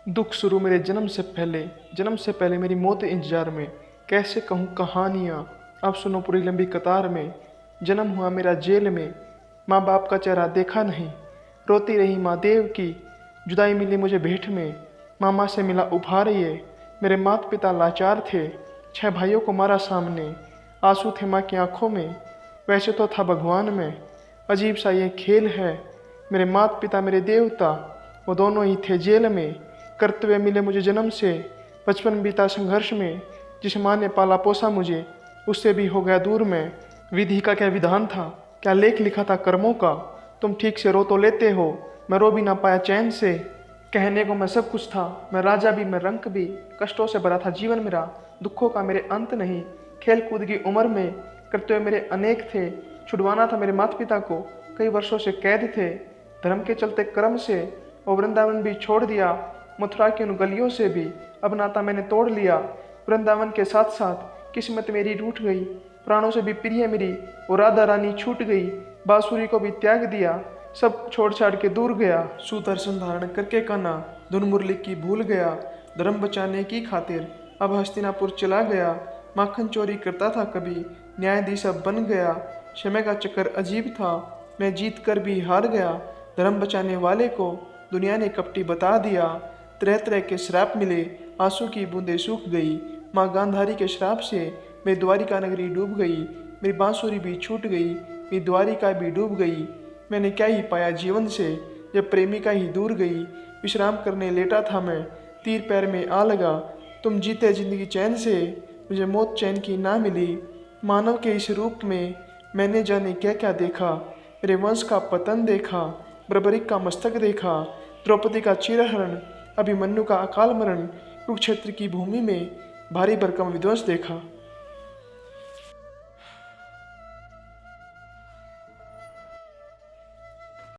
दुख शुरू मेरे जन्म से पहले मेरी मौत इंतजार में। कैसे कहूँ कहानियाँ, अब सुनो पूरी लंबी कतार में। जन्म हुआ मेरा जेल में, माँ बाप का चेहरा देखा नहीं। रोती रही माँ देव की, जुदाई मिली मुझे भेंट में। मामा से मिला उपहार ये, मेरे माता पिता लाचार थे। 6 भाइयों को मारा सामने, आंसू थे माँ की आंखों में। वैसे तो था भगवान में, अजीब सा ये खेल है। मेरे माता पिता मेरे देवता, वो दोनों ही थे जेल में। कर्तव्य मिले मुझे जन्म से, बचपन बीता संघर्ष में। जिस माँ ने पाला पोसा मुझे, उससे भी हो गया दूर मैं। विधि का क्या विधान था, क्या लेख लिखा था कर्मों का। तुम ठीक से रो तो लेते हो, मैं रो भी ना पाया चैन से। कहने को मैं सब कुछ था, मैं राजा भी मैं रंक भी। कष्टों से भरा था जीवन मेरा, दुखों का मेरे अंत नहीं। खेल कूद की उम्र में कर्तव्य मेरे अनेक थे। छुड़वाना था मेरे माता पिता को, कई वर्षों से कैद थे। धर्म के चलते कर्म से वो वृंदावन भी छोड़ दिया। मथुरा की उन गलियों से भी अब नाता मैंने तोड़ लिया। वृंदावन के साथ साथ किस्मत मेरी रूठ गई, प्राणों से भी प्रिय मेरी वो राधा रानी छूट गई। बांसुरी को भी त्याग दिया, सब छोड़ छाड़ के दूर गया। सुदर्शन धारण करके कान्हा धुन मुरली की भूल गया। धर्म बचाने की खातिर अब हस्तिनापुर चला गया। माखन चोरी करता था कभी, न्यायाधीश अब बन गया। समय का चक्कर अजीब था, मैं जीत कर भी हार गया। धर्म बचाने वाले को दुनिया ने कपटी बता दिया। तरह तरह के श्राप मिले, आंसू की बूंदें सूख गई। माँ गांधारी के श्राप से मेरी द्वारिका नगरी डूब गई। मेरी बांसुरी भी छूट गई, मेरी द्वारिका भी डूब गई। मैंने क्या ही पाया जीवन से, जब प्रेमिका ही दूर गई। विश्राम करने लेटा था मैं, तीर पैर में आ लगा। तुम जीते जिंदगी चैन से, मुझे मौत चैन की ना मिली। मानव के इस रूप में मैंने जाने क्या क्या देखा। मेरे वंश का पतन देखा, बर्बरिक का मस्तक देखा। द्रौपदी का चीरहरण, अभिमन्यु का अकाल मरण। कुरुक्षेत्र की भूमि में भारी भरकम विध्वंस देखा।